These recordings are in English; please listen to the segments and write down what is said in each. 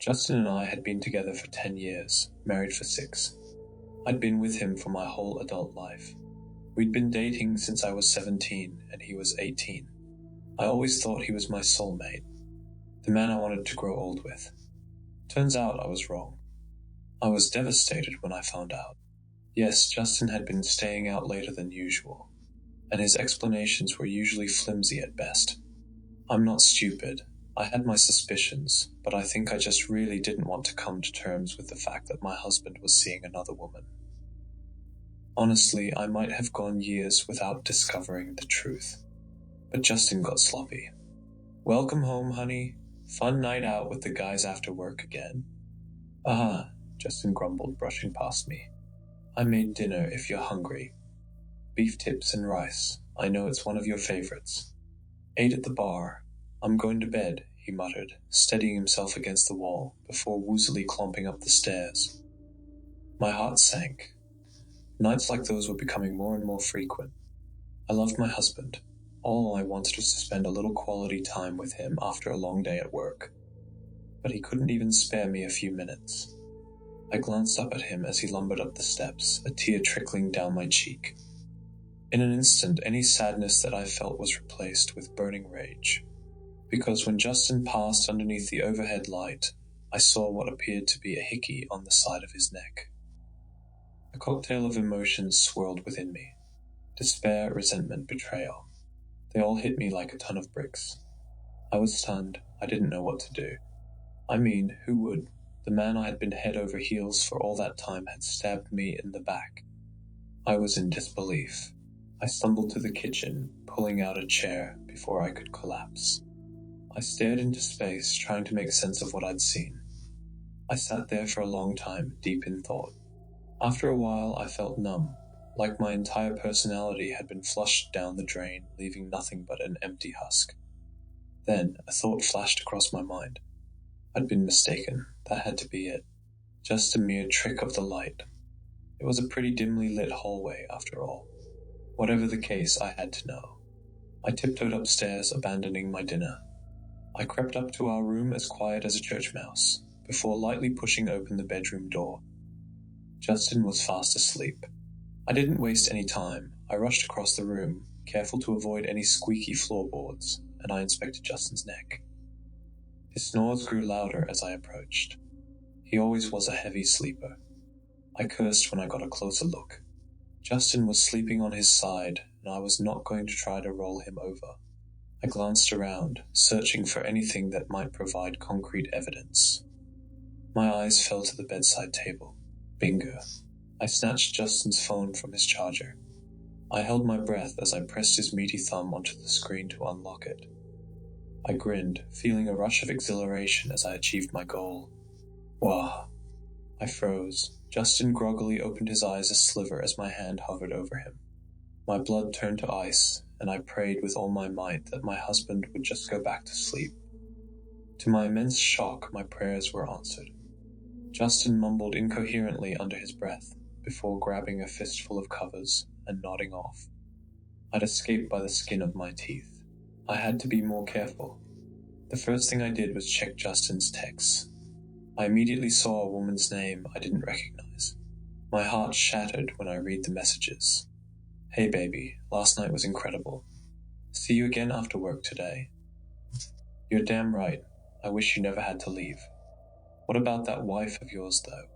Justin and I had been together for 10 years, married for 6. I'd been with him for my whole adult life. We'd been dating since I was 17 and he was 18. I always thought he was my soulmate, the man I wanted to grow old with. Turns out I was wrong. I was devastated when I found out. Yes, Justin had been staying out later than usual, and his explanations were usually flimsy at best. I'm not stupid. I had my suspicions, but I think I just really didn't want to come to terms with the fact that my husband was seeing another woman. Honestly, I might have gone years without discovering the truth, but Justin got sloppy. "Welcome home, honey. Fun night out with the guys after work again." "Ah," Justin grumbled, brushing past me. "I made dinner if you're hungry. Beef tips and rice. I know it's one of your favorites. Ate at the bar. I'm going to bed," he muttered, steadying himself against the wall before woozily clomping up the stairs. My heart sank. Nights like those were becoming more and more frequent. I loved my husband. All I wanted was to spend a little quality time with him after a long day at work. But he couldn't even spare me a few minutes. I glanced up at him as he lumbered up the steps, a tear trickling down my cheek. In an instant, any sadness that I felt was replaced with burning rage. Because when Justin passed underneath the overhead light, I saw what appeared to be a hickey on the side of his neck. A cocktail of emotions swirled within me. Despair, resentment, betrayal. They all hit me like a ton of bricks. I was stunned. I didn't know what to do. I mean, who would? The man I had been head over heels for all that time had stabbed me in the back. I was in disbelief. I stumbled to the kitchen, pulling out a chair before I could collapse. I stared into space, trying to make sense of what I'd seen. I sat there for a long time, deep in thought. After a while, I felt numb, like my entire personality had been flushed down the drain, leaving nothing but an empty husk. Then, a thought flashed across my mind. I'd been mistaken. That had to be it. Just a mere trick of the light. It was a pretty dimly lit hallway, after all. Whatever the case, I had to know. I tiptoed upstairs, abandoning my dinner. I crept up to our room as quiet as a church mouse, before lightly pushing open the bedroom door. Justin was fast asleep. I didn't waste any time. I rushed across the room, careful to avoid any squeaky floorboards, and I inspected Justin's neck. His snores grew louder as I approached. He always was a heavy sleeper. I cursed when I got a closer look. Justin was sleeping on his side, and I was not going to try to roll him over. I glanced around, searching for anything that might provide concrete evidence. My eyes fell to the bedside table. Bingo. I snatched Justin's phone from his charger. I held my breath as I pressed his meaty thumb onto the screen to unlock it. I grinned, feeling a rush of exhilaration as I achieved my goal. Wah! I froze. Justin groggily opened his eyes a sliver as my hand hovered over him. My blood turned to ice, and I prayed with all my might that my husband would just go back to sleep. To my immense shock, my prayers were answered. Justin mumbled incoherently under his breath, before grabbing a fistful of covers and nodding off. I'd escaped by the skin of my teeth. I had to be more careful. The first thing I did was check Justin's texts. I immediately saw a woman's name I didn't recognize. My heart shattered when I read the messages. "Hey baby, last night was incredible. See you again after work today. You're damn right. I wish you never had to leave. What about that wife of yours, though?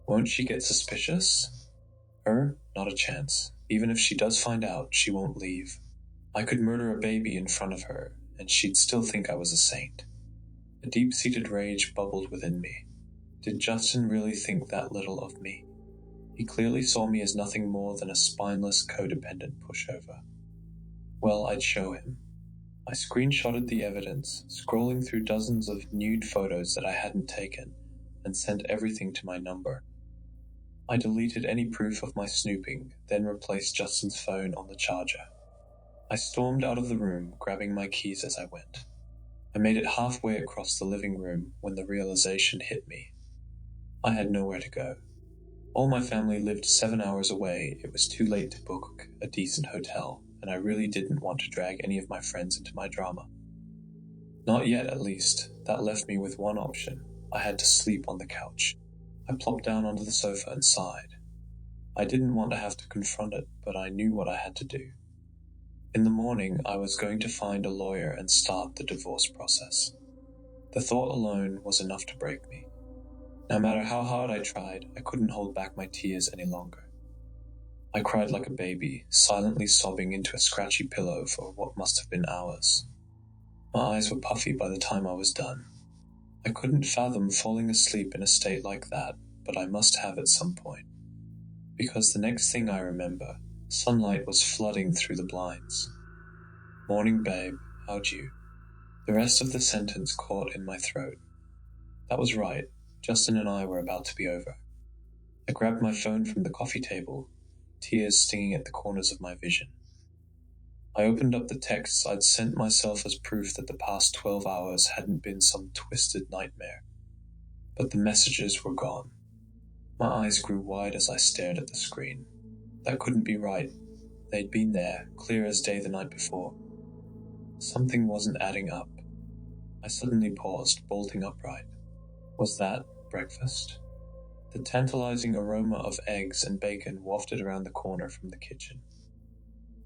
Won't she get suspicious? Not a chance. Even if she does find out, she won't leave. I could murder a baby in front of her, and she'd still think I was a saint." A deep-seated rage bubbled within me. Did Justin really think that little of me? He clearly saw me as nothing more than a spineless, codependent pushover. Well, I'd show him. I screenshotted the evidence, scrolling through dozens of nude photos that I hadn't taken, and sent everything to my number. I deleted any proof of my snooping, then replaced Justin's phone on the charger. I stormed out of the room, grabbing my keys as I went. I made it halfway across the living room when the realization hit me. I had nowhere to go. All my family lived 7 hours away. It was too late to book a decent hotel, and I really didn't want to drag any of my friends into my drama. Not yet, at least. That left me with one option. I had to sleep on the couch. I plopped down onto the sofa and sighed. I didn't want to have to confront it, but I knew what I had to do. In the morning, I was going to find a lawyer and start the divorce process. The thought alone was enough to break me. No matter how hard I tried, I couldn't hold back my tears any longer. I cried like a baby, silently sobbing into a scratchy pillow for what must have been hours. My eyes were puffy by the time I was done. I couldn't fathom falling asleep in a state like that, but I must have at some point. Because the next thing I remember, sunlight was flooding through the blinds. "Morning, babe, how'd you?" The rest of the sentence caught in my throat. That was right, Justin and I were about to be over. I grabbed my phone from the coffee table, tears stinging at the corners of my vision. I opened up the texts I'd sent myself as proof that the past 12 hours hadn't been some twisted nightmare. But the messages were gone. My eyes grew wide as I stared at the screen. That couldn't be right. They'd been there, clear as day the night before. Something wasn't adding up. I suddenly paused, bolting upright. Was that breakfast? The tantalizing aroma of eggs and bacon wafted around the corner from the kitchen.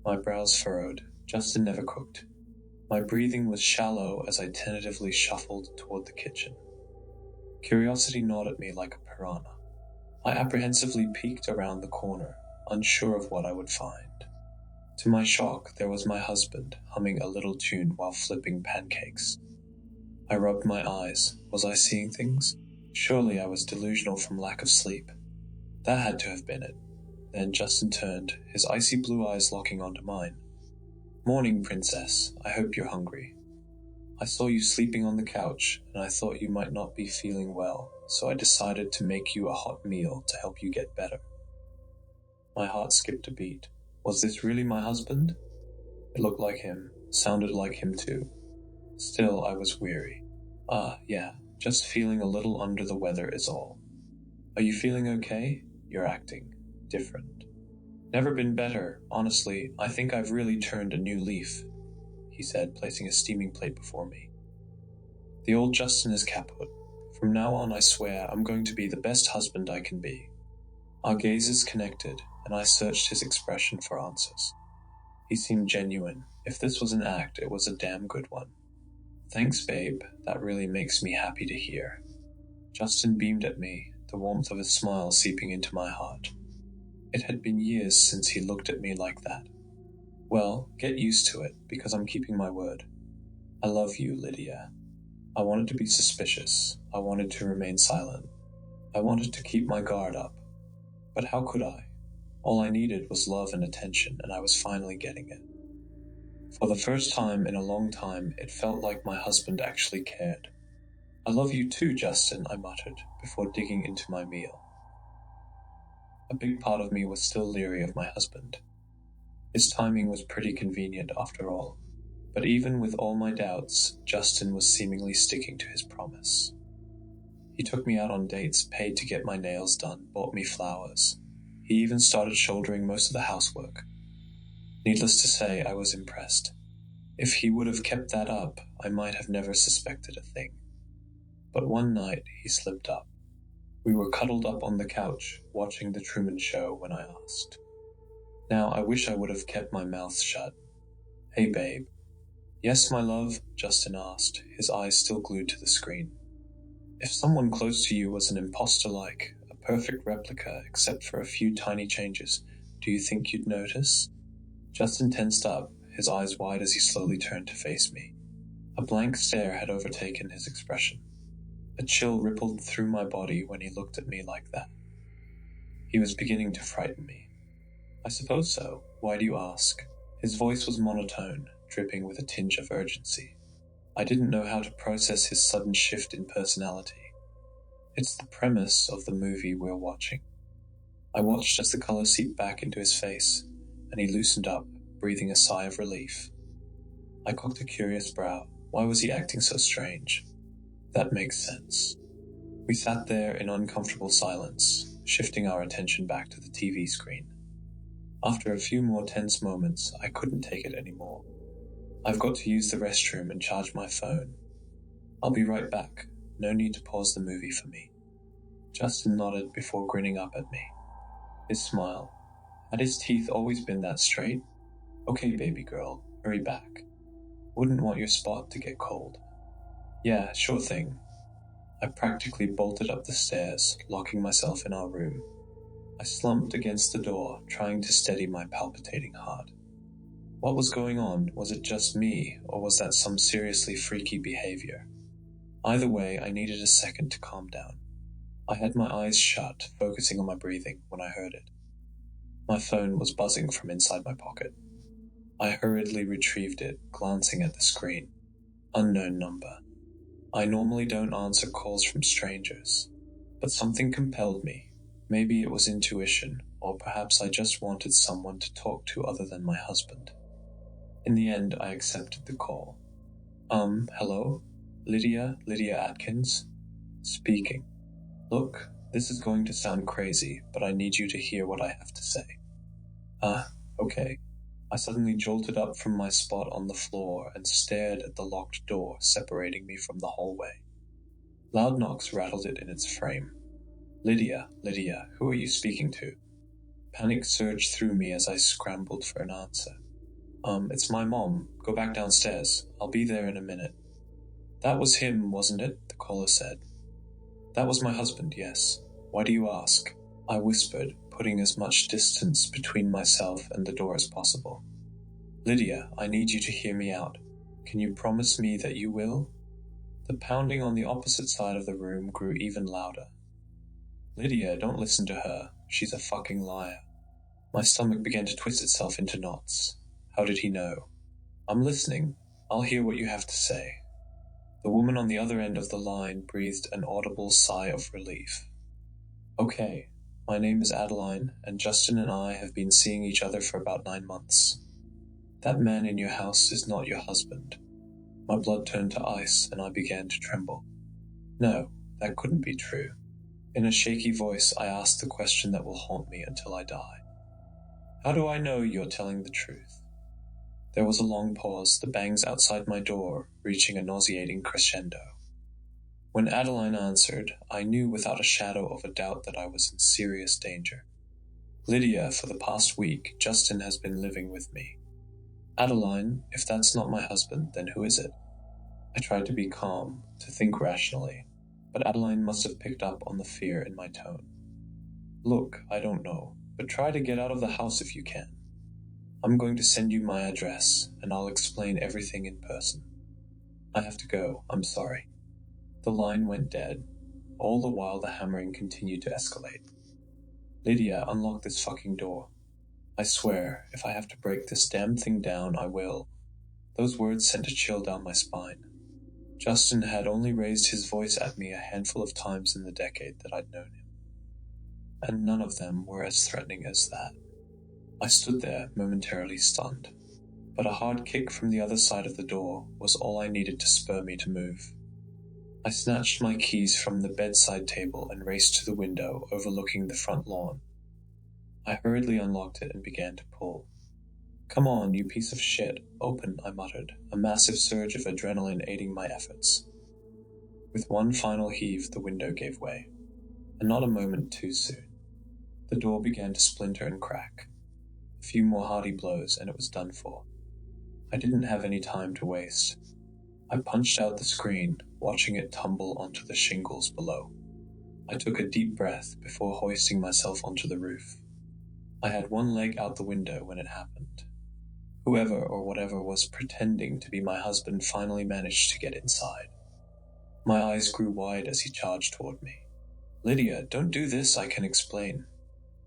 My brows furrowed. Justin never cooked. My breathing was shallow as I tentatively shuffled toward the kitchen. Curiosity gnawed at me like a piranha. I apprehensively peeked around the corner, unsure of what I would find. To my shock, there was my husband, humming a little tune while flipping pancakes. I rubbed my eyes. Was I seeing things? Surely I was delusional from lack of sleep. That had to have been it. Then Justin turned, his icy blue eyes locking onto mine. "Morning, princess. I hope you're hungry. I saw you sleeping on the couch, and I thought you might not be feeling well, so I decided to make you a hot meal to help you get better." My heart skipped a beat. Was this really my husband? It looked like him, sounded like him too. Still, I was weary. Yeah, just feeling a little under the weather is all. "Are you feeling okay? You're acting different." "Never been better. Honestly, I think I've really turned a new leaf," he said, placing a steaming plate before me. "The old Justin is kaput. From now on, I swear, I'm going to be the best husband I can be." Our gazes connected, and I searched his expression for answers. He seemed genuine. If this was an act, it was a damn good one. "Thanks, babe. That really makes me happy to hear." Justin beamed at me, the warmth of his smile seeping into my heart. It had been years since he looked at me like that. "Well, get used to it, because I'm keeping my word. I love you, Lydia." I wanted to be suspicious. I wanted to remain silent. I wanted to keep my guard up. But how could I? All I needed was love and attention, and I was finally getting it. For the first time in a long time, it felt like my husband actually cared. "I love you too, Justin," I muttered, before digging into my meal. A big part of me was still leery of my husband. His timing was pretty convenient after all. But even with all my doubts, Justin was seemingly sticking to his promise. He took me out on dates, paid to get my nails done, bought me flowers. He even started shouldering most of the housework. Needless to say, I was impressed. If he would have kept that up, I might have never suspected a thing. But one night, he slipped up. We were cuddled up on the couch, watching The Truman Show when I asked. Now, I wish I would have kept my mouth shut. "Hey, babe." "Yes, my love?" Justin asked, his eyes still glued to the screen. "If someone close to you was an imposter like, a perfect replica except for a few tiny changes, do you think you'd notice?" Justin tensed up, his eyes wide as he slowly turned to face me. A blank stare had overtaken his expression. A chill rippled through my body when he looked at me like that. He was beginning to frighten me. "I suppose so. Why do you ask?" His voice was monotone, dripping with a tinge of urgency. I didn't know how to process his sudden shift in personality. "It's the premise of the movie we're watching." I watched as the color seeped back into his face, and he loosened up, breathing a sigh of relief. I cocked a curious brow. Why was he acting so strange? That makes sense. We sat there in uncomfortable silence, shifting our attention back to the TV screen. After a few more tense moments, I couldn't take it anymore. "I've got to use the restroom and charge my phone. I'll be right back." no need to pause the movie for me. Justin nodded before grinning up at me. His smile. Had his teeth always been that straight? Okay, baby girl, hurry back. Wouldn't want your spot to get cold. Yeah, sure thing. I practically bolted up the stairs, locking myself in our room. I slumped against the door, trying to steady my palpitating heart. What was going on? Was it just me, or was that some seriously freaky behavior? Either way, I needed a second to calm down. I had my eyes shut, focusing on my breathing, when I heard it. My phone was buzzing from inside my pocket. I hurriedly retrieved it, glancing at the screen. Unknown number. I normally don't answer calls from strangers, but something compelled me. Maybe it was intuition, or perhaps I just wanted someone to talk to other than my husband. In the end, I accepted the call. Hello? Lydia Atkins? Speaking. Look, this is going to sound crazy, but I need you to hear what I have to say. Okay. I suddenly jolted up from my spot on the floor and stared at the locked door separating me from the hallway. Loud knocks rattled it in its frame. Lydia, who are you speaking to? Panic surged through me as I scrambled for an answer. It's my mom. Go back downstairs. I'll be there in a minute. That was him, wasn't it? The caller said. That was my husband, yes. Why do you ask? I whispered, putting as much distance between myself and the door as possible. Lydia, I need you to hear me out. Can you promise me that you will? The pounding on the opposite side of the room grew even louder. Lydia, don't listen to her. She's a fucking liar. My stomach began to twist itself into knots. How did he know? I'm listening. I'll hear what you have to say. The woman on the other end of the line breathed an audible sigh of relief. Okay, my name is Adeline, and Justin and I have been seeing each other for about 9 months. That man in your house is not your husband. My blood turned to ice, and I began to tremble. No, that couldn't be true. In a shaky voice, I asked the question that will haunt me until I die. How do I know you're telling the truth? There was a long pause, the bangs outside my door reaching a nauseating crescendo. When Adeline answered, I knew without a shadow of a doubt that I was in serious danger. Lydia, for the past week, Justin has been living with me. Adeline, if that's not my husband, then who is it? I tried to be calm, to think rationally, but Adeline must have picked up on the fear in my tone. Look, I don't know, but try to get out of the house if you can. I'm going to send you my address, and I'll explain everything in person. I have to go, I'm sorry. The line went dead. All the while the hammering continued to escalate. Lydia, unlock this fucking door. I swear, if I have to break this damn thing down, I will. Those words sent a chill down my spine. Justin had only raised his voice at me a handful of times in the decade that I'd known him. And none of them were as threatening as that. I stood there, momentarily stunned, but a hard kick from the other side of the door was all I needed to spur me to move. I snatched my keys from the bedside table and raced to the window overlooking the front lawn. I hurriedly unlocked it and began to pull. Come on, you piece of shit, open, I muttered, a massive surge of adrenaline aiding my efforts. With one final heave, the window gave way, and not a moment too soon. The door began to splinter and crack. A few more hearty blows, and it was done for. I didn't have any time to waste. I punched out the screen, watching it tumble onto the shingles below. I took a deep breath before hoisting myself onto the roof. I had one leg out the window when it happened. Whoever or whatever was pretending to be my husband finally managed to get inside. My eyes grew wide as he charged toward me. Lydia, don't do this, I can explain.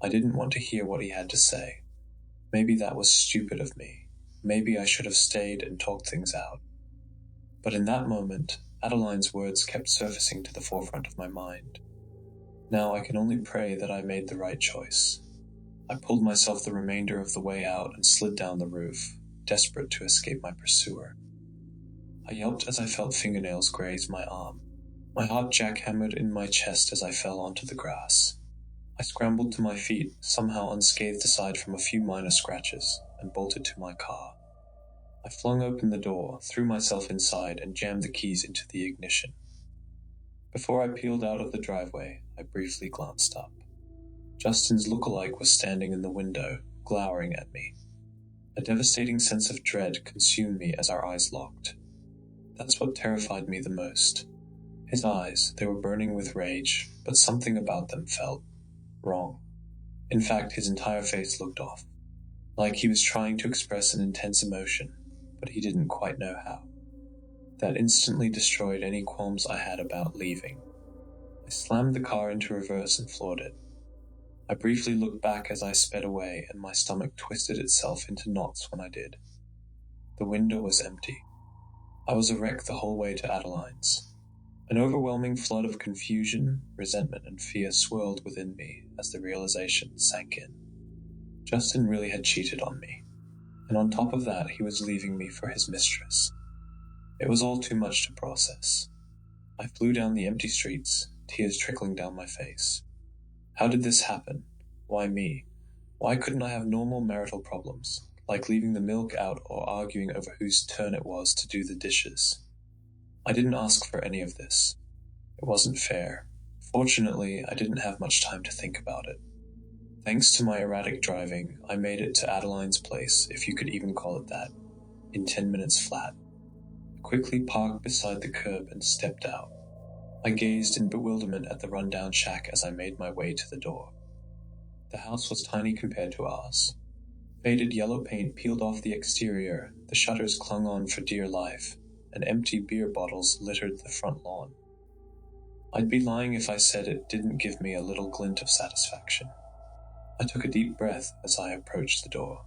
I didn't want to hear what he had to say. Maybe that was stupid of me. Maybe I should have stayed and talked things out. But in that moment, Adeline's words kept surfacing to the forefront of my mind. Now I can only pray that I made the right choice. I pulled myself the remainder of the way out and slid down the roof, desperate to escape my pursuer. I yelped as I felt fingernails graze my arm. My heart jackhammered in my chest as I fell onto the grass. I scrambled to my feet, somehow unscathed aside from a few minor scratches, and bolted to my car. I flung open the door, threw myself inside, and jammed the keys into the ignition. Before I peeled out of the driveway, I briefly glanced up. Justin's lookalike was standing in the window, glowering at me. A devastating sense of dread consumed me as our eyes locked. That's what terrified me the most. His eyes, they were burning with rage, but something about them felt wrong. In fact, his entire face looked off, like he was trying to express an intense emotion, but he didn't quite know how. That instantly destroyed any qualms I had about leaving. I slammed the car into reverse and floored it. I briefly looked back as I sped away, and my stomach twisted itself into knots when I did. The window was empty. I was a wreck the whole way to Adeline's. An overwhelming flood of confusion, resentment, and fear swirled within me as the realization sank in. Justin really had cheated on me, and on top of that, he was leaving me for his mistress. It was all too much to process. I flew down the empty streets, tears trickling down my face. How did this happen? Why me? Why couldn't I have normal marital problems, like leaving the milk out or arguing over whose turn it was to do the dishes? I didn't ask for any of this. It wasn't fair. Fortunately, I didn't have much time to think about it. Thanks to my erratic driving, I made it to Adeline's place, if you could even call it that, in 10 minutes flat. I quickly parked beside the curb and stepped out. I gazed in bewilderment at the rundown shack as I made my way to the door. The house was tiny compared to ours. Faded yellow paint peeled off the exterior, the shutters clung on for dear life, and empty beer bottles littered the front lawn. I'd be lying if I said it didn't give me a little glint of satisfaction. I took a deep breath as I approached the door.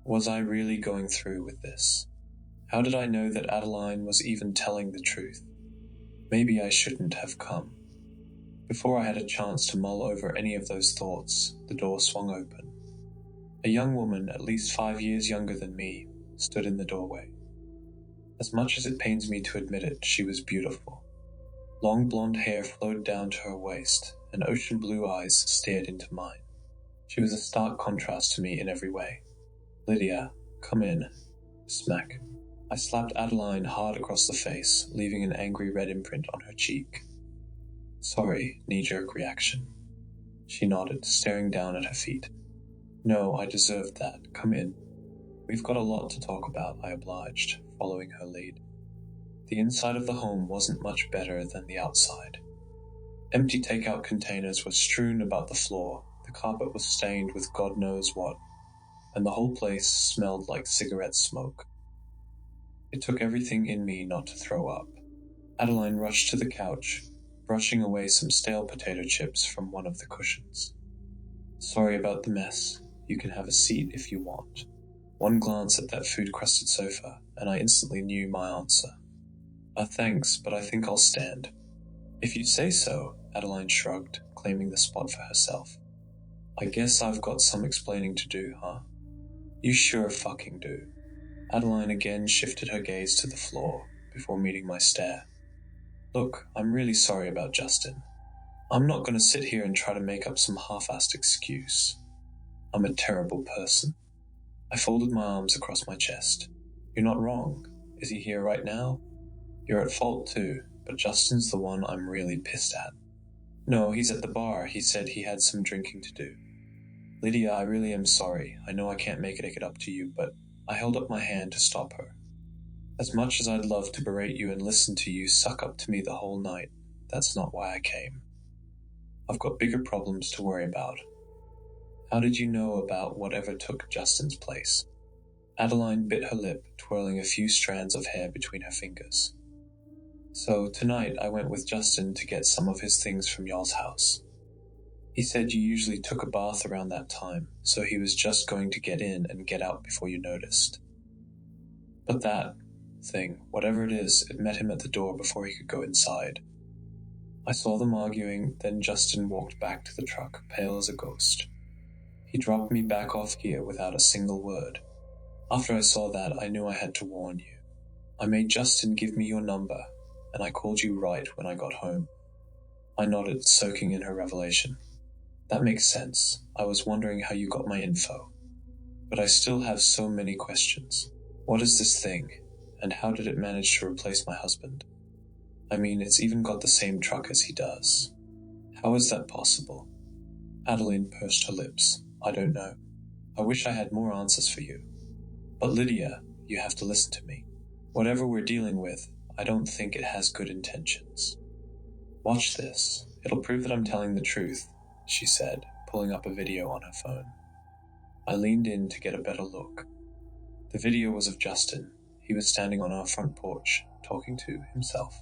Was I really going through with this? How did I know that Adeline was even telling the truth? Maybe I shouldn't have come. Before I had a chance to mull over any of those thoughts, the door swung open. A young woman, at least 5 years younger than me, stood in the doorway. As much as it pains me to admit it, she was beautiful. Long blonde hair flowed down to her waist, and ocean blue eyes stared into mine. She was a stark contrast to me in every way. "Lydia, come in." Smack. I slapped Adeline hard across the face, leaving an angry red imprint on her cheek. "Sorry," knee-jerk reaction. She nodded, staring down at her feet. "No, I deserved that. Come in." "We've got a lot to talk about," I obliged, following her lead. The inside of the home wasn't much better than the outside. Empty takeout containers were strewn about the floor, the carpet was stained with God knows what, and the whole place smelled like cigarette smoke. It took everything in me not to throw up. Adeline rushed to the couch, brushing away some stale potato chips from one of the cushions. "Sorry about the mess. You can have a seat if you want." One glance at that food-crusted sofa, and I instantly knew my answer. Thanks, but I think I'll stand." "If you say so," Adeline shrugged, claiming the spot for herself. "I guess I've got some explaining to do, huh?" "You sure fucking do." Adeline again shifted her gaze to the floor, before meeting my stare. "Look, I'm really sorry about Justin. I'm not going to sit here and try to make up some half-assed excuse. I'm a terrible person." I folded my arms across my chest. "You're not wrong. Is he here right now? You're at fault too, but Justin's the one I'm really pissed at." "No, he's at the bar. He said he had some drinking to do." "Lydia, I really am sorry. I know I can't make it up to you, but..." I held up my hand to stop her. "As much as I'd love to berate you and listen to you suck up to me the whole night, that's not why I came. I've got bigger problems to worry about. How did you know about whatever took Justin's place?" Adeline bit her lip, twirling a few strands of hair between her fingers. "So, tonight I went with Justin to get some of his things from y'all's house. He said you usually took a bath around that time, so he was just going to get in and get out before you noticed. But that thing, whatever it is, it met him at the door before he could go inside. I saw them arguing, then Justin walked back to the truck, pale as a ghost. He dropped me back off here without a single word. After I saw that, I knew I had to warn you. I made Justin give me your number, and I called you right when I got home." I nodded, soaking in her revelation. "That makes sense. I was wondering how you got my info. But I still have so many questions. What is this thing, and how did it manage to replace my husband?" I mean, it's even got the same truck as he does. How is that possible? Adeline pursed her lips. I don't know. I wish I had more answers for you. But Lydia, you have to listen to me. Whatever we're dealing with, I don't think it has good intentions. Watch this. It'll prove that I'm telling the truth, she said, pulling up a video on her phone. I leaned in to get a better look. The video was of Justin. He was standing on our front porch, talking to himself.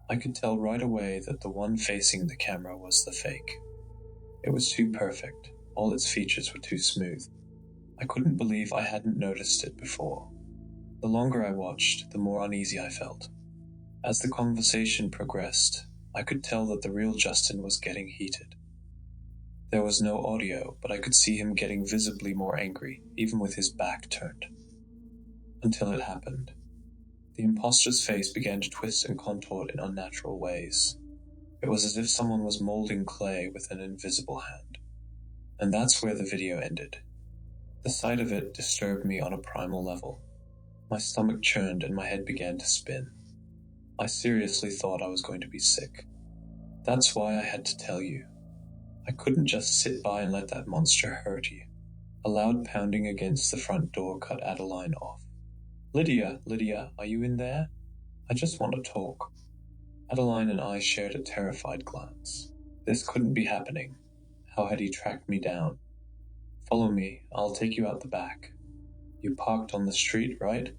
I could tell right away that the one facing the camera was the fake. It was too perfect. All its features were too smooth. I couldn't believe I hadn't noticed it before. The longer I watched, the more uneasy I felt. As the conversation progressed, I could tell that the real Justin was getting heated. There was no audio, but I could see him getting visibly more angry, even with his back turned. Until it happened. The imposter's face began to twist and contort in unnatural ways. It was as if someone was molding clay with an invisible hand. And that's where the video ended. The sight of it disturbed me on a primal level. My stomach churned and my head began to spin. I seriously thought I was going to be sick. That's why I had to tell you. I couldn't just sit by and let that monster hurt you. A loud pounding against the front door cut Adeline off. Lydia, are you in there? I just want to talk. Adeline and I shared a terrified glance. This couldn't be happening. How had he tracked me down? Follow me, I'll take you out the back. You parked on the street, right?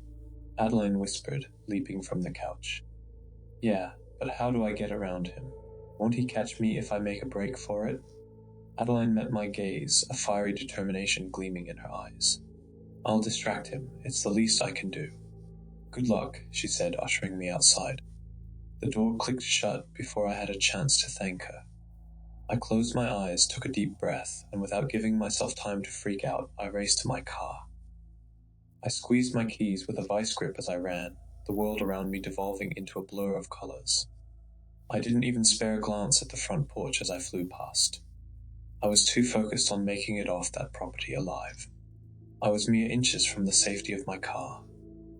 Adeline whispered, leaping from the couch. Yeah, but how do I get around him? Won't he catch me if I make a break for it? Adeline met my gaze, a fiery determination gleaming in her eyes. I'll distract him. It's the least I can do. Good luck, she said, ushering me outside. The door clicked shut before I had a chance to thank her. I closed my eyes, took a deep breath, and without giving myself time to freak out, I raced to my car. I squeezed my keys with a vice grip as I ran, the world around me devolving into a blur of colors. I didn't even spare a glance at the front porch as I flew past. I was too focused on making it off that property alive. I was mere inches from the safety of my car.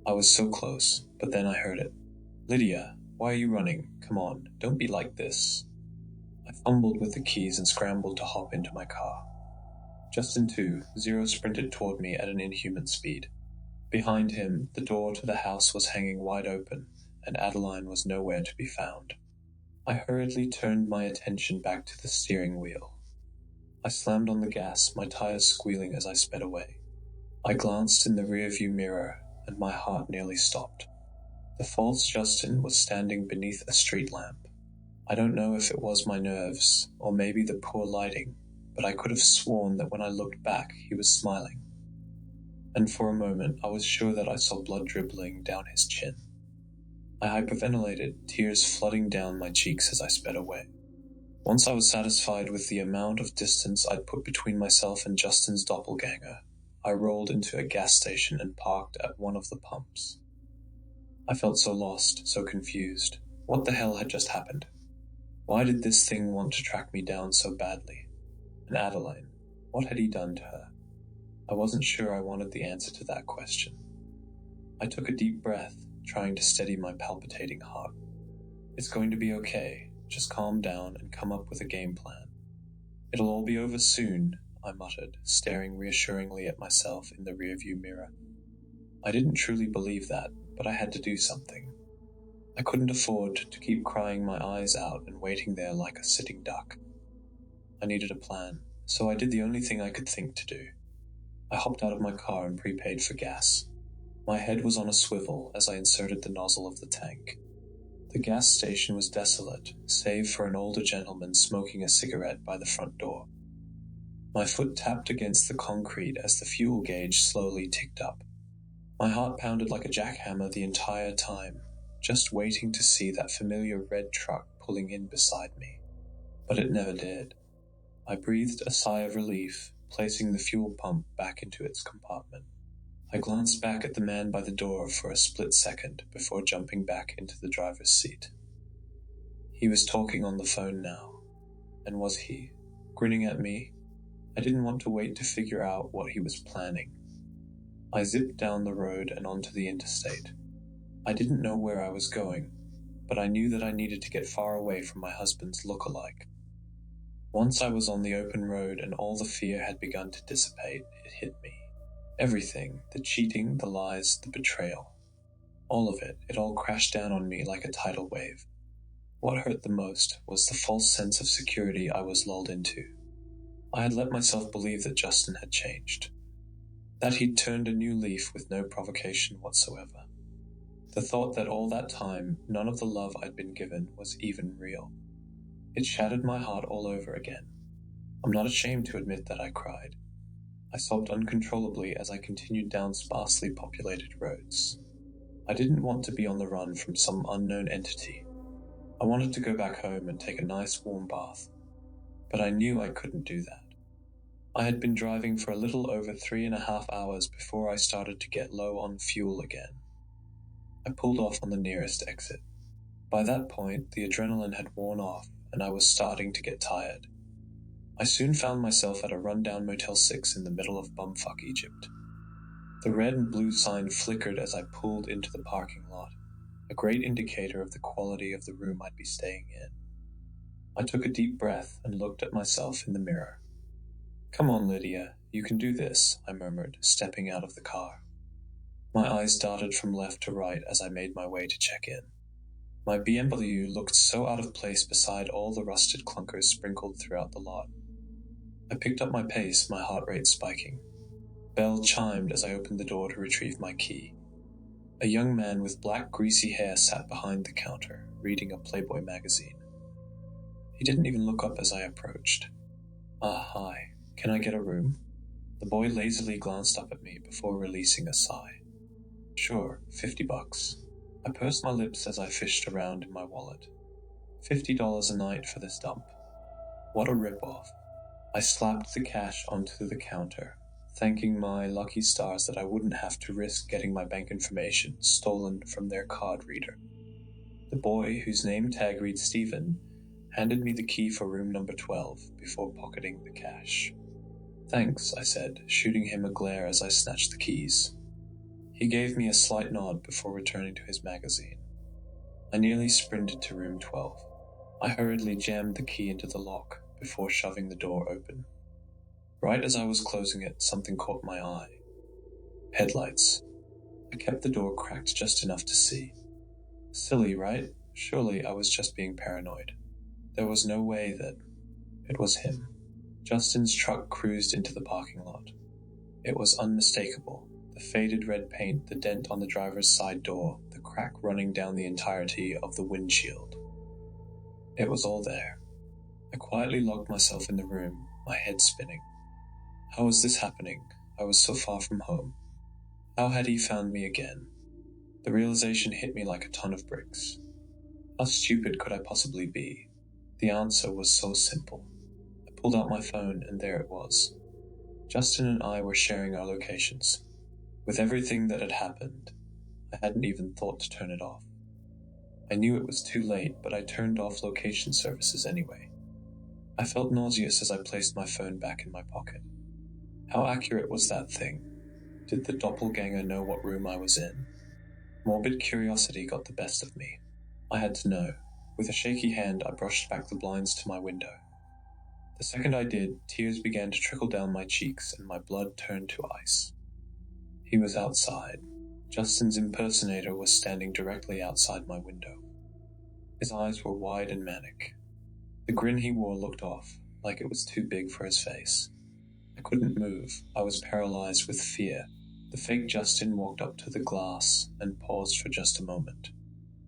I was so close, but then I heard it. Lydia, why are you running? Come on, don't be like this. I fumbled with the keys and scrambled to hop into my car. Just in two, Zero sprinted toward me at an inhuman speed. Behind him, the door to the house was hanging wide open, and Adeline was nowhere to be found. I hurriedly turned my attention back to the steering wheel. I slammed on the gas, my tires squealing as I sped away. I glanced in the rearview mirror, and my heart nearly stopped. The false Justin was standing beneath a street lamp. I don't know if it was my nerves, or maybe the poor lighting, but I could have sworn that when I looked back, he was smiling. And for a moment, I was sure that I saw blood dribbling down his chin. I hyperventilated, tears flooding down my cheeks as I sped away. Once I was satisfied with the amount of distance I'd put between myself and Justin's doppelganger, I rolled into a gas station and parked at one of the pumps. I felt so lost, so confused. What the hell had just happened? Why did this thing want to track me down so badly? And Adeline, what had he done to her? I wasn't sure I wanted the answer to that question. I took a deep breath, trying to steady my palpitating heart. It's going to be okay. Just calm down and come up with a game plan. It'll all be over soon, I muttered, staring reassuringly at myself in the rearview mirror. I didn't truly believe that, but I had to do something. I couldn't afford to keep crying my eyes out and waiting there like a sitting duck. I needed a plan, so I did the only thing I could think to do. I hopped out of my car and prepaid for gas. My head was on a swivel as I inserted the nozzle of the tank. The gas station was desolate, save for an older gentleman smoking a cigarette by the front door. My foot tapped against the concrete as the fuel gauge slowly ticked up. My heart pounded like a jackhammer the entire time, just waiting to see that familiar red truck pulling in beside me. But it never did. I breathed a sigh of relief, placing the fuel pump back into its compartment. I glanced back at the man by the door for a split second before jumping back into the driver's seat. He was talking on the phone now. And was he? Grinning at me? I didn't want to wait to figure out what he was planning. I zipped down the road and onto the interstate. I didn't know where I was going. but I knew that I needed to get far away from my husband's look-alike. Once I was on the open road and all the fear had begun to dissipate, it hit me. Everything, the cheating, the lies, the betrayal. All of it, it all crashed down on me like a tidal wave. What hurt the most was the false sense of security I was lulled into. I had let myself believe that Justin had changed, that he'd turned a new leaf with no provocation whatsoever. The thought that all that time, none of the love I'd been given was even real. It shattered my heart all over again. I'm not ashamed to admit that I cried. I sobbed uncontrollably as I continued down sparsely populated roads. I didn't want to be on the run from some unknown entity. I wanted to go back home and take a nice warm bath, but I knew I couldn't do that. I had been driving for a little over 3.5 hours before I started to get low on fuel again. I pulled off on the nearest exit. By that point, the adrenaline had worn off, and I was starting to get tired. I soon found myself at a rundown Motel 6 in the middle of bumfuck Egypt. The red and blue sign flickered as I pulled into the parking lot, a great indicator of the quality of the room I'd be staying in. I took a deep breath and looked at myself in the mirror. "Come on, Lydia, you can do this," I murmured, stepping out of the car. My eyes darted from left to right as I made my way to check in. My BMW looked so out of place beside all the rusted clunkers sprinkled throughout the lot. I picked up my pace, my heart rate spiking. Bell chimed as I opened the door to retrieve my key. A young man with black greasy hair sat behind the counter, reading a Playboy magazine. He didn't even look up as I approached. Hi. Can I get a room?" The boy lazily glanced up at me before releasing a sigh. "Sure, $50. I pursed my lips as I fished around in my wallet. $50 a night for this dump. What a rip-off. I slapped the cash onto the counter, thanking my lucky stars that I wouldn't have to risk getting my bank information stolen from their card reader. The boy, whose name tag reads Stephen, handed me the key for room number 12 before pocketing the cash. "Thanks," I said, shooting him a glare as I snatched the keys. He gave me a slight nod before returning to his magazine. I nearly sprinted to room 12. I hurriedly jammed the key into the lock before shoving the door open. Right as I was closing it, something caught my eye. Headlights. I kept the door cracked just enough to see. Silly, right? Surely I was just being paranoid. There was no way that it was him. Justin's truck cruised into the parking lot. It was unmistakable. The faded red paint, the dent on the driver's side door, the crack running down the entirety of the windshield. It was all there. I quietly locked myself in the room, my head spinning. How was this happening? I was so far from home. How had he found me again? The realization hit me like a ton of bricks. How stupid could I possibly be? The answer was so simple. I pulled out my phone, and there it was. Justin and I were sharing our locations. With everything that had happened, I hadn't even thought to turn it off. I knew it was too late, but I turned off location services anyway. I felt nauseous as I placed my phone back in my pocket. How accurate was that thing? Did the doppelganger know what room I was in? Morbid curiosity got the best of me. I had to know. With a shaky hand, I brushed back the blinds to my window. The second I did, tears began to trickle down my cheeks and my blood turned to ice. He was outside. Justin's impersonator was standing directly outside my window. His eyes were wide and manic. The grin he wore looked off, like it was too big for his face. I couldn't move. I was paralyzed with fear. The fake Justin walked up to the glass and paused for just a moment.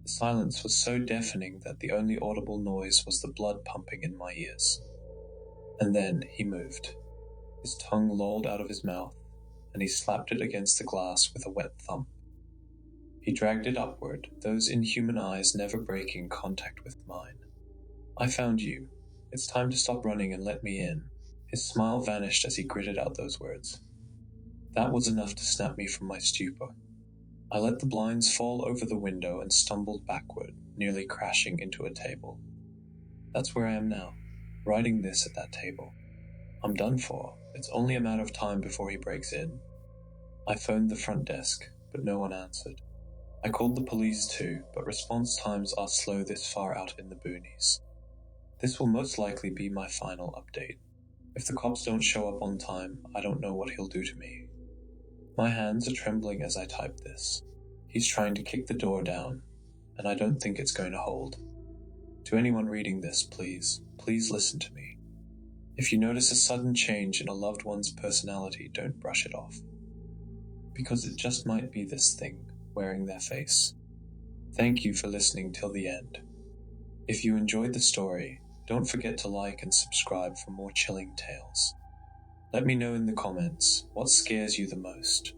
The silence was so deafening that the only audible noise was the blood pumping in my ears. And then he moved. His tongue lolled out of his mouth, and he slapped it against the glass with a wet thump. He dragged it upward, those inhuman eyes never breaking contact with mine. "I found you. It's time to stop running and let me in." His smile vanished as he gritted out those words. That was enough to snap me from my stupor. I let the blinds fall over the window and stumbled backward, nearly crashing into a table. That's where I am now, writing this at that table. I'm done for. It's only a matter of time before he breaks in. I phoned the front desk, but no one answered. I called the police too, but response times are slow this far out in the boonies. This will most likely be my final update. If the cops don't show up on time, I don't know what he'll do to me. My hands are trembling as I type this. He's trying to kick the door down, and I don't think it's going to hold. To anyone reading this, please listen to me. If you notice a sudden change in a loved one's personality, don't brush it off. Because it just might be this thing wearing their face. Thank you for listening till the end. If you enjoyed the story, don't forget to like and subscribe for more chilling tales. Let me know in the comments what scares you the most.